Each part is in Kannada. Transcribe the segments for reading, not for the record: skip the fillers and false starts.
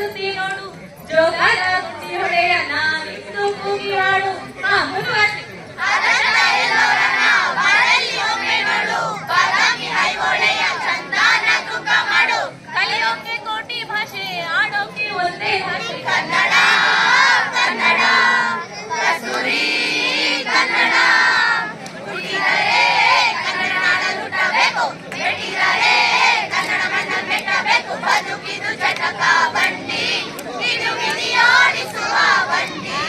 ಸುದ್ದಿ ನೋಡು ಜೋಗಾದ ಗುಂಡಿ ಹೊಡೆಯ ನಾವಿಂದು ಕೂಗಿ ಹಾಡು ಮುಂದುವರ್ಸಿ ಕಲಿಯೋಕೆ ಕೋಟಿ ಭಾಷೆ ಆಡೋಕೆ ಒಂದೇ ಭಾಷೆ ಕನ್ನಡ ಕನ್ನಡ ಕಸ್ತೂರಿ ಕನ್ನಡ ಹುಟ್ಟಿದರೆ ಕನ್ನಡ ನಾಡಲುಟ್ಟಬೇಕು ಬೆಟ್ಟಿದರೆ ಕನ್ನಡ ಮಣ್ಣ ಬೆಟ್ಟಬೇಕು ಬದುಕಿದು ಚಟಕ ಬಂಡಿ ಇದು ಗಿರಿಯಾಡಿಸುವ ಬಂಡಿ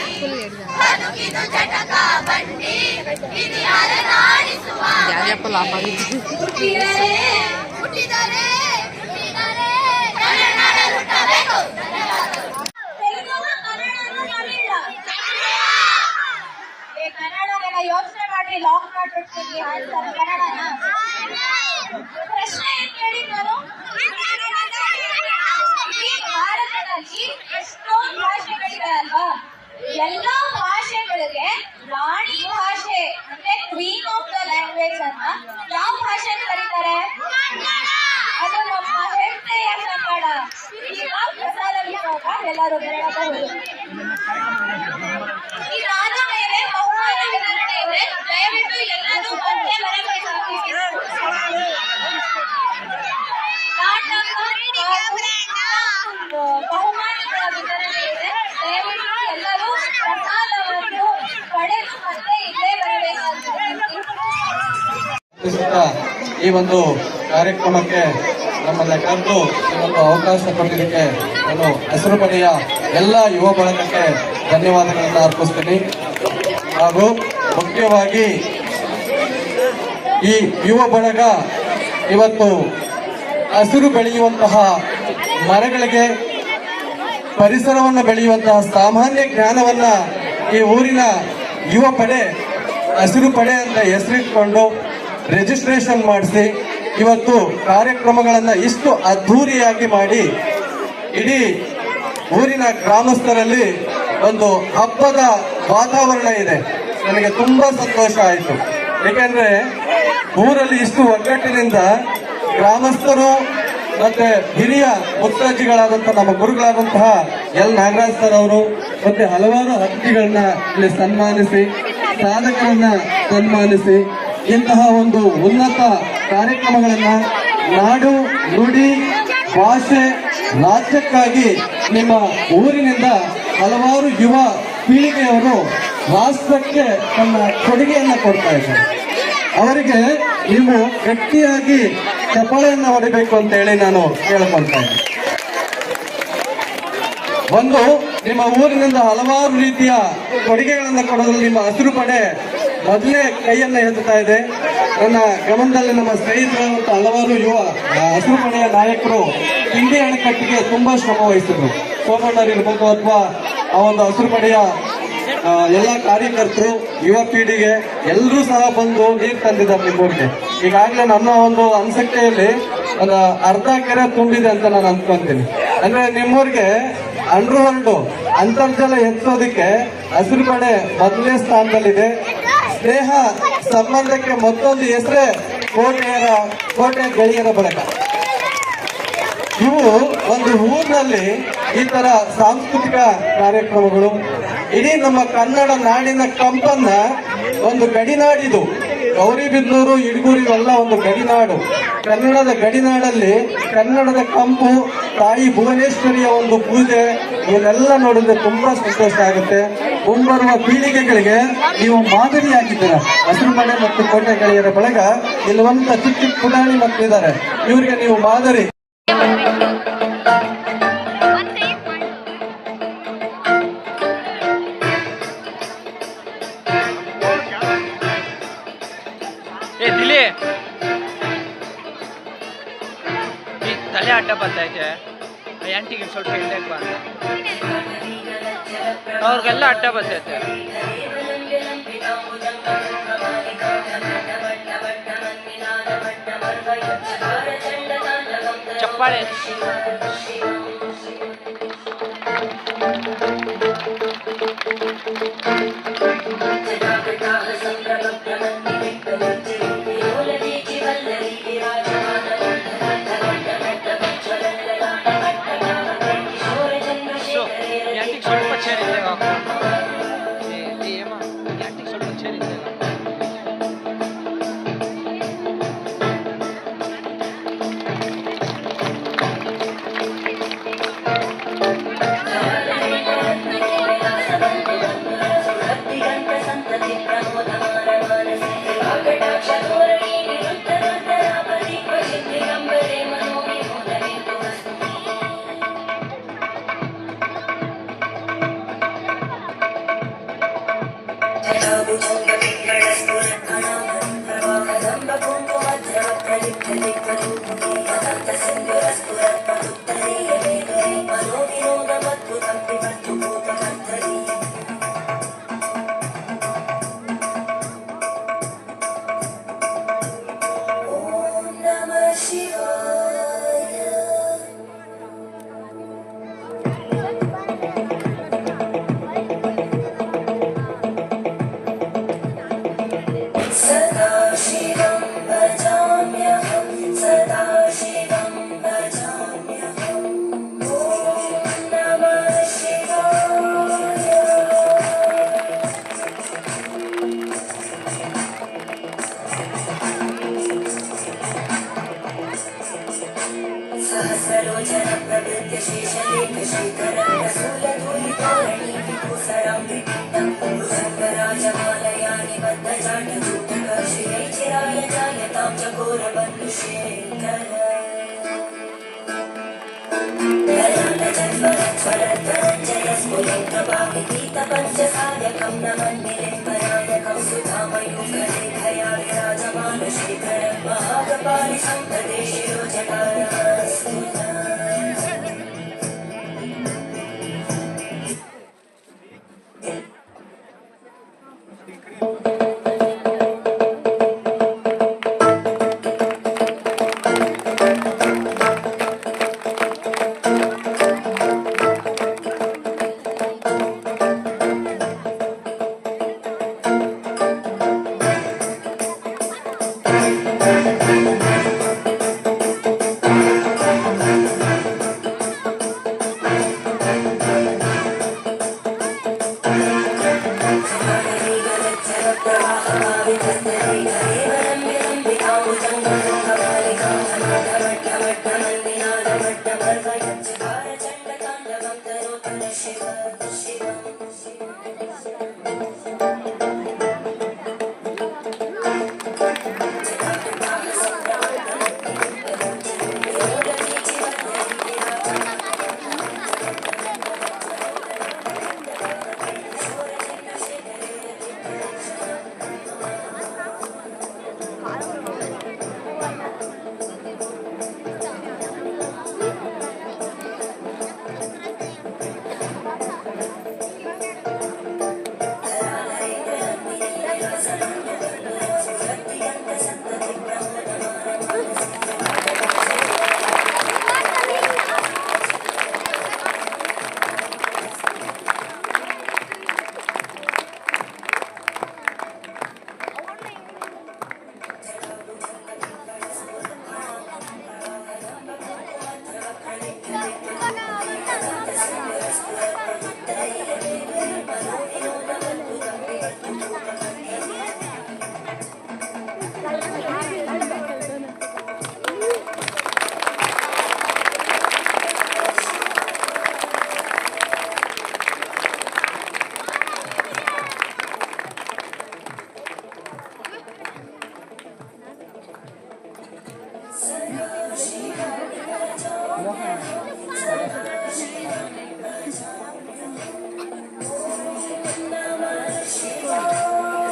ಬದುಕಿದು ಚಟಕ ಬಂಡಿ ಇದು ಯಾರನಾಡಿಸುವ ಹುಟ್ಟಿದರೆ ಹುಟ್ಟಿದರೆ ಕನ್ನಡನೆಲ್ಲ ಯೋಚನೆ ಮಾಡಿ ಲಾಕ್ ಮಾಡ್ಬಿಡ್ತೀನಿ ಕನ್ನಡನ ಪ್ರಶ್ನೆ ಏನ್ ಕೇಳಿ ನಾನು ಈ ಭಾರತದಲ್ಲಿ ಎಷ್ಟೊಂದು ಭಾಷೆಗಳಿದೆ ಅಲ್ವಾ ಎಲ್ಲಾ ಭಾಷೆಗಳಿಗೆ ರಾಣಿ ಭಾಷೆ ಅಂದ್ರೆ ಕ್ವೀನ್ ಆಫ್ ದ ಲ್ಯಾಂಗ್ವೇಜ್ ಅನ್ನ ಯಾವ ಭಾಷೆ ಕರೀತಾರೆ ಅದು ನಮ್ಮ ಹೆಮ್ಮೆಯ ಕನ್ನಡ ಈಗ ಪ್ರಸಾದ ವಿಭಾಗ ಎಲ್ಲರೂ ಬರಬಹುದು ಇದಾದ ಮೇಲೆ ಬಹುಮಾನ ವಿತರಣೆ ಇದೆ ದಯವಿಟ್ಟು ಎಲ್ಲರೂ ಮತ್ತೆ ಬರಬೇಕು ಬಹುಮಾನಗಳ ವಿತರಣೆ ಇದೆ ದಯವಿಟ್ಟು ಎಲ್ಲರೂ ಪ್ರಸಾದವನ್ನು ಪಡೆದು ಮತ್ತೆ ಇಲ್ಲೇ ಬರಬೇಕಾಗುತ್ತದೆ ಈ ಒಂದು ಕಾರ್ಯಕ್ರಮಕ್ಕೆ ನಮ್ಮನ್ನ ಕರೆದು ಈ ಒಂದು ಅವಕಾಶ ಕೊಟ್ಟಿದ್ದಕ್ಕೆ ನಾನು ಹೆಸರು ಪಡೆಯ ಎಲ್ಲ ಯುವ ಬಳಗಕ್ಕೆ ಧನ್ಯವಾದಗಳನ್ನು ಅರ್ಪಿಸ್ತೀನಿ ಹಾಗೂ ಮುಖ್ಯವಾಗಿ ಈ ಯುವ ಬಳಗ ಇವತ್ತು ಹಸಿರು ಬೆಳೆಯುವಂತಹ ಮರಗಳಿಗೆ ಪರಿಸರವನ್ನು ಬೆಳೆಯುವಂತಹ ಸಾಮಾನ್ಯ ಜ್ಞಾನವನ್ನ ಈ ಊರಿನ ಯುವ ಪಡೆ ಹಸಿರು ಪಡೆ ಅಂತ ಹೆಸರಿಟ್ಕೊಂಡು ರಿಜಿಸ್ಟ್ರೇಷನ್ ಮಾಡಿಸಿ ಇವತ್ತು ಕಾರ್ಯಕ್ರಮಗಳನ್ನ ಇಷ್ಟು ಅದ್ಧೂರಿಯಾಗಿ ಮಾಡಿ ಇಡೀ ಊರಿನ ಗ್ರಾಮಸ್ಥರಲ್ಲಿ ಒಂದು ಹಬ್ಬದ ವಾತಾವರಣ ಇದೆ. ನನಗೆ ತುಂಬಾ ಸಂತೋಷ ಆಯಿತು. ಏಕೆಂದ್ರೆ ಊರಲ್ಲಿ ಇಷ್ಟು ಒಗ್ಗಟ್ಟಿನಿಂದ ಗ್ರಾಮಸ್ಥರು ಮತ್ತೆ ಹಿರಿಯ ಮುತ್ತಜ್ಜಿಗಳಾದಂತಹ ನಮ್ಮ ಗುರುಗಳಾದಂತಹ ಎಲ್ ನಾಗರಾಜ್ ಸರ್ ಅವರು ಮತ್ತೆ ಹಲವಾರು ಅತಿಥಿಗಳನ್ನ ಇಲ್ಲಿ ಸನ್ಮಾನಿಸಿ ಸಾಧಕರನ್ನ ಸನ್ಮಾನಿಸಿ ಇಂತಹ ಒಂದು ಉನ್ನತ ಕಾರ್ಯಕ್ರಮಗಳನ್ನ ನಾಡು ನುಡಿ ಭಾಷೆ ರಾಜ್ಯಕ್ಕಾಗಿ ನಿಮ್ಮ ಊರಿನಿಂದ ಹಲವಾರು ಯುವ ಪೀಳಿಗೆಯವರು ರಾಷ್ಟ್ರಕ್ಕೆ ತಮ್ಮ ಕೊಡುಗೆಯನ್ನ ಕೊಡ್ತಾ ಇದ್ದಾರೆ. ಅವರಿಗೆ ನೀವು ಗಟ್ಟಿಯಾಗಿ ಚಪ್ಪಾಳೆಯನ್ನ ಹೊಡಿಬೇಕು ಅಂತ ಹೇಳಿ ನಾನು ಕೇಳ್ಕೊಳ್ತಾ ಇದ್ದೀನಿ. ಒಂದು ನಿಮ್ಮ ಊರಿನಿಂದ ಹಲವಾರು ರೀತಿಯ ಕೊಡುಗೆಗಳನ್ನ ಕೊಡೋದ್ರಲ್ಲಿ ನಿಮ್ಮ ಹಸಿರು ಪಡೆ ಮೊದಲೇ ಕೈಯನ್ನ ಎತ್ತುತ್ತಾ ಇದೆ. ನನ್ನ ಗಮನದಲ್ಲಿ ನಮ್ಮ ಸ್ನೇಹಿತರು ಮತ್ತು ಹಲವಾರು ಯುವ ಹಸಿರು ಪಡೆಯ ನಾಯಕರು ಇಂಡಿ ಅಣೆಕಟ್ಟಿಗೆ ತುಂಬಾ ಶ್ರಮ ವಹಿಸಿದ್ರು. ಸೋಮಣ್ಣರಿರ್ಬೋದು ಅಥವಾ ಆ ಒಂದು ಹಸಿರು ಪಡೆಯ ಎಲ್ಲ ಕಾರ್ಯಕರ್ತರು ಯುವ ಪೀಳಿಗೆ ಎಲ್ಲರೂ ಸಹ ಬಂದು ನೀರು ತಂದಿದ್ದಾರೆ ನಿಮ್ಮೂರಿಗೆ. ಈಗಾಗಲೇ ನನ್ನ ಒಂದು ಅನಿಸಿಕೆಯಲ್ಲಿ ಒಂದು ಅರ್ಧ ಕೆರೆ ತುಂಬಿದೆ ಅಂತ ನಾನು ಅಂದ್ಕೊಂತೀನಿ. ಅಂದ್ರೆ ನಿಮ್ಮೂರಿಗೆ ಅಂಡರ್ವರ್ಲ್ಡ್ ಅಂತರ್ಜಲ ಹೆಚ್ಚೋದಕ್ಕೆ ಹಸಿರು ಪಡೆ ಮೊದಲನೇ ಸ್ಥಾನದಲ್ಲಿದೆ. ಸ್ನೇಹ ಸಂಬಂಧಕ್ಕೆ ಮತ್ತೊಂದು ಹೆಸರೇ ಕೋಟೆ ಗೆಳೆಯರ ಬಳಗ. ಇವು ಒಂದು ಊರಿನಲ್ಲಿ ಈ ತರ ಸಾಂಸ್ಕೃತಿಕ ಕಾರ್ಯಕ್ರಮಗಳು ಇಡೀ ನಮ್ಮ ಕನ್ನಡ ನಾಡಿನ ಕಂಪನ್ನ ಒಂದು ಗಡಿನಾಡಿದು. ಗೌರಿಬಿದನೂರು ಇಡಗೂರು ಇವೆಲ್ಲ ಒಂದು ಗಡಿನಾಡು. ಕನ್ನಡದ ಗಡಿನಾಡಲ್ಲಿ ಕನ್ನಡದ ಕಂಪು, ತಾಯಿ ಭುವನೇಶ್ವರಿಯ ಒಂದು ಪೂಜೆ ಇವನ್ನೆಲ್ಲ ನೋಡಿದ್ರೆ ತುಂಬಾ ಸಂತೋಷ ಆಗುತ್ತೆ. ಮುಂಬರುವ ಪೀಳಿಗೆಗಳಿಗೆ ನೀವು ಮಾದರಿಯಾಗಿದ್ದೀರ. ಹಸಿರು ಮನೆ ಮತ್ತು ಕೋಟೆ ಗೆಳೆಯರ ಬಳಗ ಇಲ್ಲವಂತ ಚಿಕ್ಕ ಚಿಕ್ಕ ಪುಟಾಣಿ ಮಕ್ಕಳಿದ್ದಾರೆ, ಇವರಿಗೆ ನೀವು ಮಾದರಿ. ತಲೆ ಅಡ್ಡ ಬರ್ತೈತೆ ಆಂಟಿಗೆ ಸ್ವಲ್ಪ ಹಿಂದಕ್ಕೆ ಬಂದ ಅವ್ರಿಗೆಲ್ಲ ಅಡ್ಡ ಬರ್ತೈತೆ. ಚಪ್ಪಾಳೆ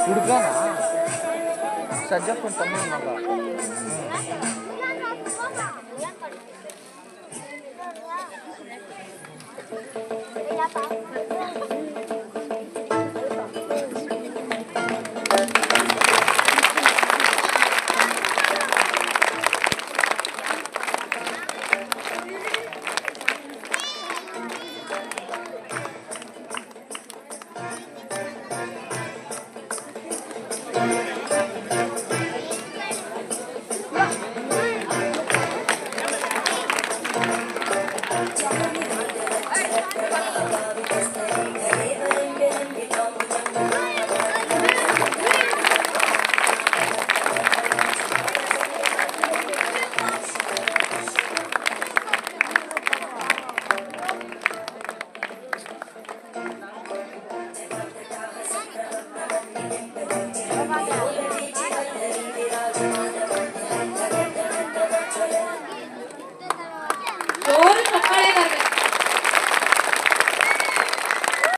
ಹುಡುಗನ ಸಜ್ಜಪ್ಪನ ತಮ್ಮನ ಮಗ.